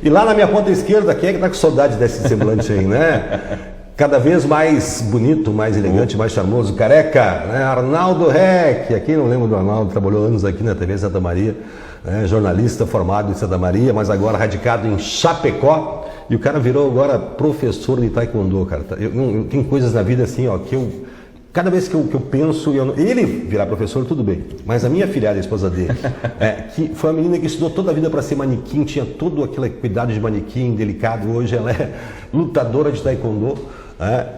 E lá na minha ponta esquerda, quem é que tá com saudade desse semblante aí, né? Cada vez mais bonito, mais elegante, mais charmoso, careca, né? Arnaldo Reck, aqui não lembro do Arnaldo, trabalhou anos aqui na TV Santa Maria, né? Jornalista formado em Santa Maria, mas agora radicado em Chapecó, e o cara virou agora professor de taekwondo, cara. Tem coisas na vida assim, ó, que cada vez que eu penso, ele virar professor, tudo bem, mas a minha filhada, a esposa dele, que foi uma menina que estudou toda a vida para ser manequim, tinha todo aquele cuidado de manequim, delicado, hoje ela é lutadora de taekwondo.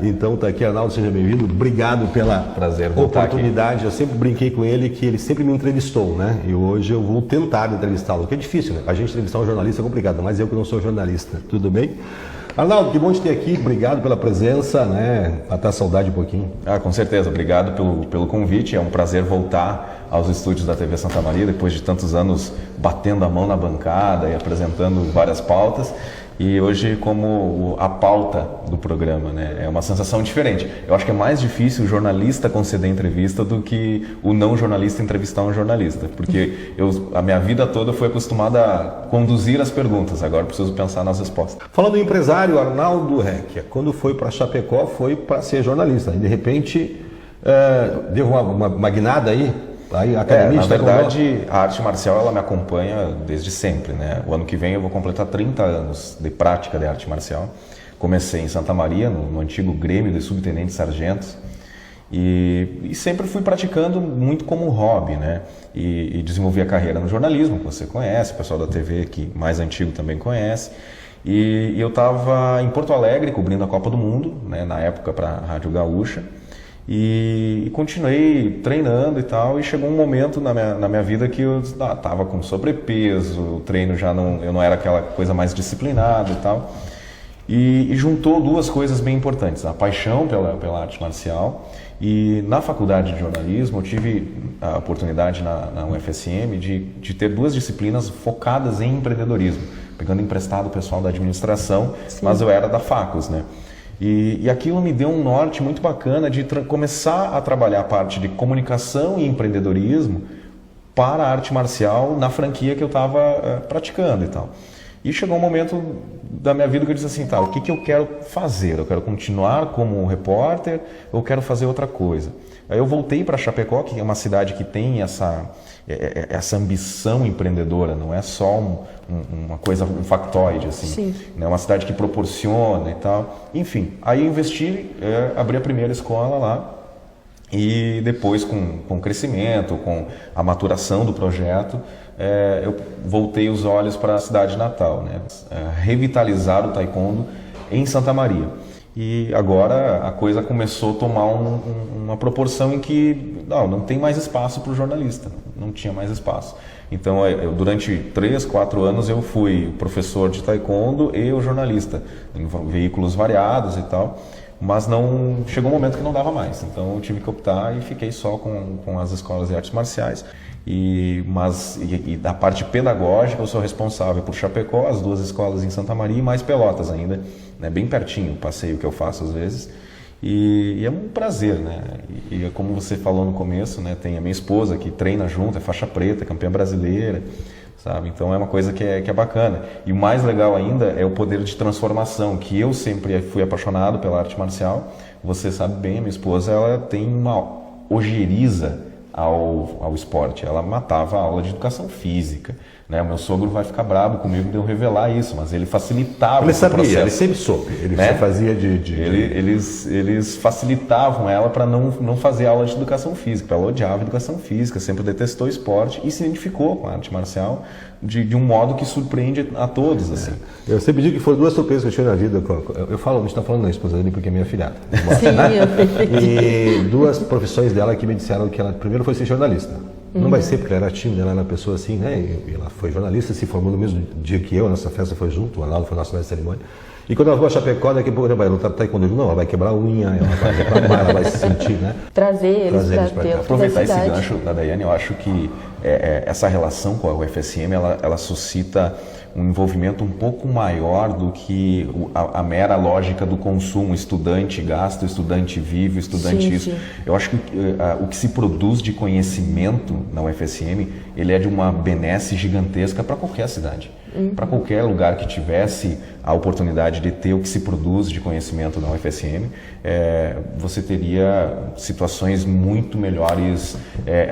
Então tá aqui, Arnaldo, seja bem-vindo, obrigado pela oportunidade. Eu sempre brinquei com ele que ele sempre me entrevistou, né? E hoje eu vou tentar entrevistá-lo, que é difícil, né? A gente entrevistar um jornalista é complicado, mas eu que não sou jornalista, tudo bem? Arnaldo, que bom te ter aqui, obrigado pela presença, né? Matar a saudade um pouquinho. Com certeza, obrigado pelo convite, é um prazer voltar aos estúdios da TV Santa Maria, depois de tantos anos batendo a mão na bancada e apresentando várias pautas. E hoje como a pauta do programa, né? É uma sensação diferente. Eu acho que é mais difícil o jornalista conceder entrevista do que o não jornalista entrevistar um jornalista, porque a minha vida toda fui acostumado a conduzir as perguntas, agora preciso pensar nas respostas. Falando em empresário, Arnaldo Reck, quando foi para Chapecó foi para ser jornalista, e de repente deu uma guinada aí. Na verdade, a arte marcial ela me acompanha desde sempre, né? O ano que vem eu vou completar 30 anos de prática de arte marcial. Comecei em Santa Maria, no antigo Grêmio de Subtenentes Sargentos, e sempre fui praticando muito como hobby, né? E desenvolvi a carreira no jornalismo, que você conhece, o pessoal da TV que mais antigo também conhece. E eu estava em Porto Alegre cobrindo a Copa do Mundo, né? Na época para a Rádio Gaúcha. E continuei treinando e tal, e chegou um momento na minha vida que eu estava com sobrepeso, o treino eu não era aquela coisa mais disciplinada e tal, e juntou duas coisas bem importantes, a paixão pela arte marcial, e na faculdade de jornalismo eu tive a oportunidade na UFSM de ter duas disciplinas focadas em empreendedorismo, pegando emprestado o pessoal da administração. Sim. Mas eu era da Facos, né? E aquilo me deu um norte muito bacana de começar a trabalhar a parte de comunicação e empreendedorismo para a arte marcial na franquia que eu estava praticando e tal. E chegou um momento da minha vida que eu disse assim, tá, o que eu quero fazer? Eu quero continuar como repórter ou quero fazer outra coisa? Aí eu voltei para Chapecó, que é uma cidade que tem essa ambição empreendedora, não é só uma coisa, um factoide, assim. Sim. É uma cidade que proporciona e tal. Enfim, aí eu investi, abri a primeira escola lá, e depois com o crescimento, com a maturação do projeto, eu voltei os olhos para a cidade natal, né? Revitalizar o taekwondo em Santa Maria. E agora a coisa começou a tomar uma proporção em que não tem mais espaço para o jornalista, não tinha mais espaço. Então, durante 3, 4 anos eu fui professor de taekwondo e o jornalista, em veículos variados e tal, mas chegou um momento que não dava mais. Então eu tive que optar e fiquei só com as escolas de artes marciais. E da parte pedagógica eu sou responsável por Chapecó, as duas escolas em Santa Maria e mais Pelotas ainda, né, bem pertinho, o passeio que eu faço às vezes. E é um prazer, né? E como você falou no começo, né, tem a minha esposa que treina junto, é faixa preta, campeã brasileira, sabe? Então é uma coisa que é bacana. E o mais legal ainda é o poder de transformação, que eu sempre fui apaixonado pela arte marcial. Você sabe bem, a minha esposa ela tem uma ojeriza ao esporte. Ela matava a aula de educação física, né? O meu sogro vai ficar bravo comigo de eu revelar isso, mas ele facilitava esse processo. Ele sempre soube, ele só fazia Eles facilitavam ela para não fazer aula de educação física. Ela odiava educação física, sempre detestou esporte e se identificou com a arte marcial de um modo que surpreende a todos, assim. Eu sempre digo que foram duas surpresas que eu tive na vida. Eu falo, a gente está falando da esposa dele porque é minha filhada. Sim, e duas profissões dela que me disseram que ela primeiro foi ser jornalista. Não vai ser porque ela era tímida, ela era uma pessoa assim, né? E ela foi jornalista, se formou no mesmo dia que eu, nessa festa foi junto, o Arnaldo foi nosso mestre de cerimônia. E quando ela foi a Chapecó, daqui a pouco ela vai lutar taekwondo, não, ela vai quebrar a unha, ela vai reclamar, ela vai se sentir, né? Trazer eles para ter aproveitar esse gancho da Daiane, eu acho que essa relação com a UFSM, ela suscita um envolvimento um pouco maior do que a mera lógica do consumo, estudante gasto, estudante vive, estudante isso. Sim. Eu acho que o que se produz de conhecimento na UFSM, ele é de uma benesse gigantesca para qualquer cidade. para qualquer lugar que tivesse a oportunidade de ter o que se produz de conhecimento na UFSM, você teria situações muito melhores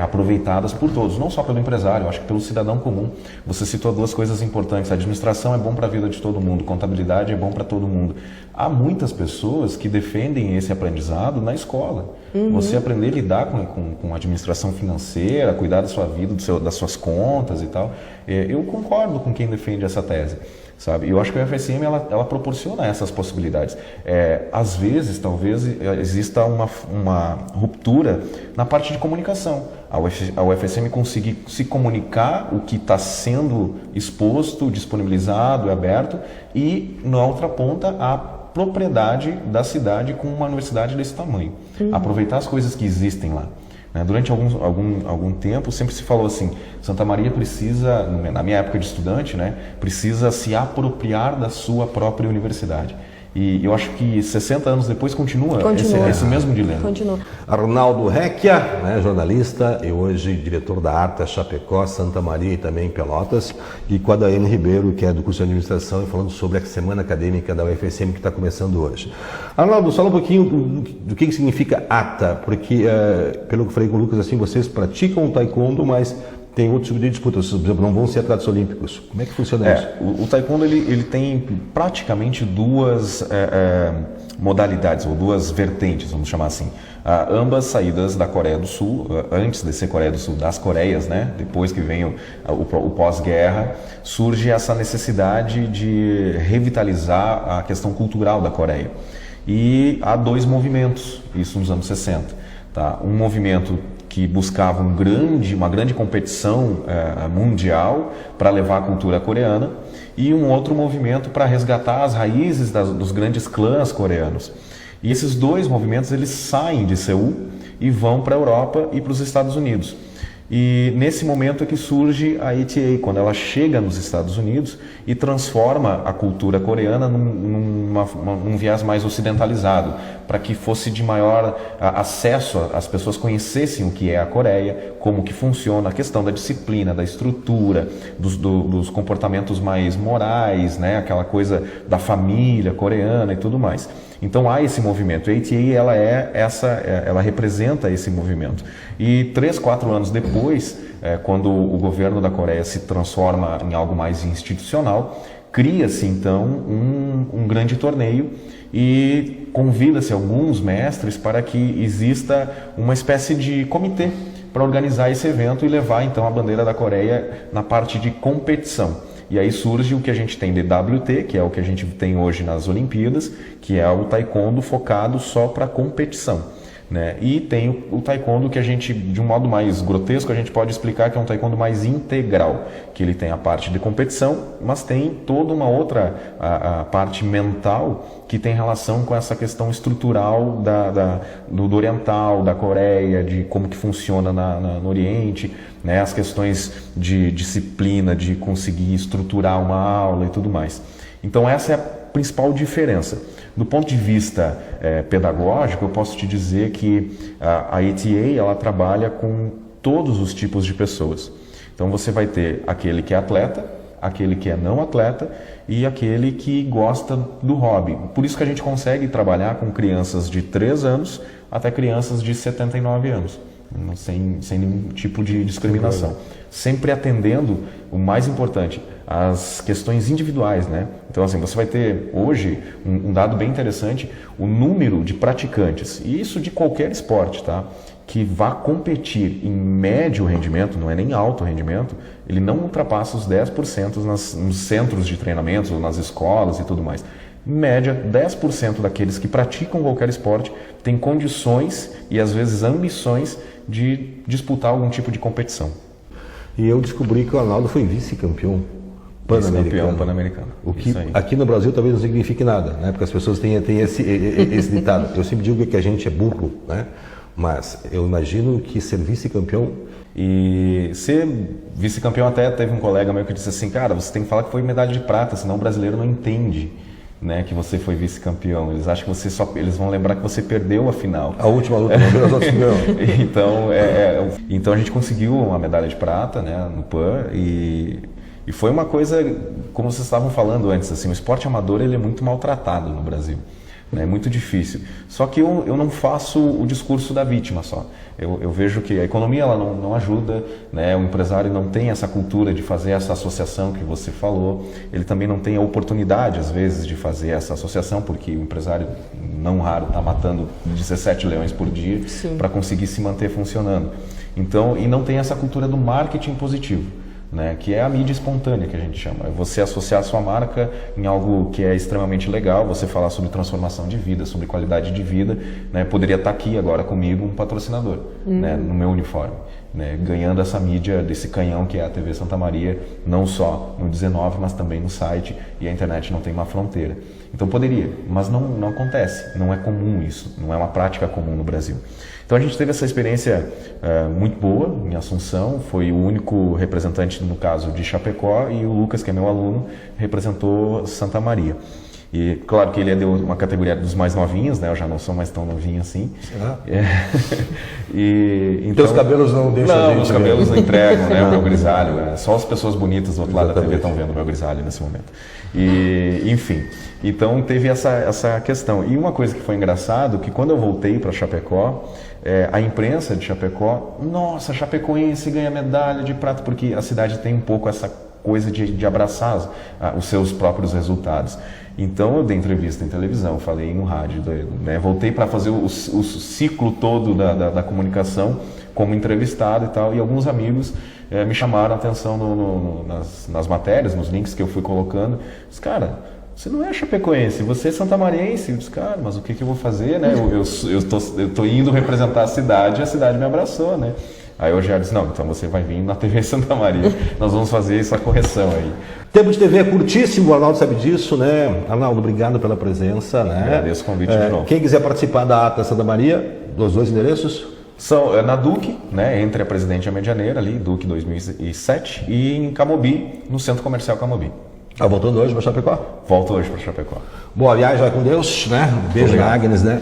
aproveitadas por todos, não só pelo empresário, eu acho que pelo cidadão comum. Você citou duas coisas importantes: a administração é bom para a vida de todo mundo, contabilidade é bom para todo mundo. Há muitas pessoas que defendem esse aprendizado na escola. Você aprender a lidar com administração financeira, cuidar da sua vida, das suas contas e tal. Eu concordo com quem defende essa tese, sabe? Eu acho que a UFSM ela proporciona essas possibilidades. Às vezes, talvez exista uma ruptura na parte de comunicação. A UFSM conseguir se comunicar o que está sendo exposto, disponibilizado e aberto, e na outra ponta a propriedade da cidade com uma universidade desse tamanho. Aproveitar as coisas que existem lá. Durante algum tempo sempre se falou assim: Santa Maria precisa, na minha época de estudante, precisa se apropriar da sua própria universidade. E eu acho que 60 anos depois continua. Esse mesmo dilema. Continua. Arnaldo Recchia, jornalista e hoje diretor da Arta Chapecó, Santa Maria e também Pelotas, e com a Daiane Ribeiro, que é do curso de administração, e falando sobre a semana acadêmica da UFSM que está começando hoje. Arnaldo, fala um pouquinho do que significa ATA, porque pelo que eu falei com o Lucas, assim, vocês praticam o taekwondo, mas tem outros tipos de disputas, por exemplo, não vão ser atletas olímpicos. Como é que funciona isso? O taekwondo ele tem praticamente duas modalidades, ou duas vertentes, vamos chamar assim. Ambas saídas da Coreia do Sul, antes de ser Coreia do Sul, das Coreias, depois que vem o pós-guerra, surge essa necessidade de revitalizar a questão cultural da Coreia. E há dois movimentos, isso nos anos 60. Tá? Um movimento que buscava uma grande competição mundial para levar a cultura coreana, e um outro movimento para resgatar as raízes dos grandes clãs coreanos. E esses dois movimentos eles saem de Seul e vão para a Europa e para os Estados Unidos. E nesse momento é que surge a ATA, quando ela chega nos Estados Unidos e transforma a cultura coreana num viés mais ocidentalizado, para que fosse de maior acesso, as pessoas conhecessem o que é a Coreia, como que funciona a questão da disciplina, da estrutura, dos comportamentos mais morais, aquela coisa da família coreana e tudo mais. Então há esse movimento. A ATA ela representa esse movimento. E 3, 4 anos depois, quando o governo da Coreia se transforma em algo mais institucional, cria-se então um grande torneio e convida-se alguns mestres para que exista uma espécie de comitê para organizar esse evento e levar então a bandeira da Coreia na parte de competição. E aí surge o que a gente tem de WT, que é o que a gente tem hoje nas Olimpíadas, que é o taekwondo focado só para competição. E tem o taekwondo que a gente, de um modo mais grotesco, a gente pode explicar que é um taekwondo mais integral, que ele tem a parte de competição, mas tem toda uma outra a parte mental que tem relação com essa questão estrutural do oriental, da Coreia, de como que funciona no Oriente, as questões de disciplina, de conseguir estruturar uma aula e tudo mais. Então essa é a principal diferença. Do ponto de vista pedagógico, eu posso te dizer que a ATA ela trabalha com todos os tipos de pessoas. Então você vai ter aquele que é atleta, aquele que é não atleta e aquele que gosta do hobby. Por isso que a gente consegue trabalhar com crianças de 3 anos até crianças de 79 anos. Sem nenhum tipo de discriminação. Sempre atendendo, o mais importante, as questões individuais, Então, assim, você vai ter hoje um dado bem interessante, o número de praticantes, e isso de qualquer esporte, tá? Que vá competir em médio rendimento, não é nem alto rendimento, ele não ultrapassa os 10% nos centros de treinamento, ou nas escolas e tudo mais. Em média, 10% daqueles que praticam qualquer esporte têm condições e às vezes ambições de disputar algum tipo de competição. E eu descobri que o Arnaldo foi vice-campeão pan-americano. O que aqui no Brasil talvez não signifique nada, Porque as pessoas têm esse ditado. Eu sempre digo que a gente é burro, Mas eu imagino que ser vice-campeão... E ser vice-campeão, até teve um colega meu que disse assim, cara, você tem que falar que foi medalha de prata, senão o brasileiro não entende, que você foi vice-campeão. Eles acham que eles vão lembrar que você perdeu a final. A última luta, não, as outras Então a gente conseguiu uma medalha de prata, no PAN, e E foi uma coisa, como vocês estavam falando antes, assim, o esporte amador ele é muito maltratado no Brasil. É muito difícil. Só que eu não faço o discurso da vítima só. Eu vejo que a economia ela não ajuda, né? O empresário não tem essa cultura de fazer essa associação que você falou. Ele também não tem a oportunidade, às vezes, de fazer essa associação, porque o empresário, não raro, está matando 17 leões por dia para conseguir se manter funcionando. Então, e não tem essa cultura do marketing positivo. Né, que é a mídia espontânea que a gente chama. É você associar a sua marca em algo que é extremamente legal, você falar sobre transformação de vida, sobre qualidade de vida, né, poderia estar aqui agora comigo um patrocinador, né, no meu uniforme, né, ganhando essa mídia desse canhão que é a TV Santa Maria, não só no 19, mas também no site, e a internet não tem uma fronteira. Então poderia, mas não acontece, não é comum isso, não é uma prática comum no Brasil. Então a gente teve essa experiência muito boa em Assunção, foi o único representante no caso de Chapecó, e o Lucas, que é meu aluno, representou Santa Maria. E claro que ele é de uma categoria dos mais novinhos, né? Eu já não sou mais tão novinho assim. Será? Então, teus cabelos não deixam a gente os cabelos não entregam, né? O meu grisalho. Só as pessoas bonitas do outro lado da TV estão vendo o meu grisalho nesse momento. E, enfim, então teve essa questão. E uma coisa que foi engraçado, que quando eu voltei para Chapecó, a imprensa de Chapecó, nossa, chapecoense ganha medalha de prata, porque a cidade tem um pouco essa coisa de abraçar os seus próprios resultados. Então eu dei entrevista em televisão, falei no rádio, né? Voltei para fazer o ciclo todo da comunicação como entrevistado e tal, e alguns amigos me chamaram a atenção nas matérias, nos links que eu fui colocando. Disse, cara, você não é chapecoense, você é santamariense. Eu disse, cara, mas o que eu vou fazer, né? Eu tô indo representar a cidade e a cidade me abraçou, né? Aí eu já disse, não, então você vai vir na TV Santa Maria, nós vamos fazer essa correção aí. Tempo de TV é curtíssimo, o Arnaldo sabe disso, né? Arnaldo, obrigado pela presença, né? Agradeço o convite de novo. Quem quiser participar da ata Santa Maria, dos dois endereços? São na Duque, né, entre a Presidente e a Medianeira, ali, Duque 2007, e em Camobi, no Centro Comercial Camobi. Voltando hoje para Chapecó? Volto hoje para Chapecó. Boa viagem, vai com Deus, né? Beijo na Agnes, né?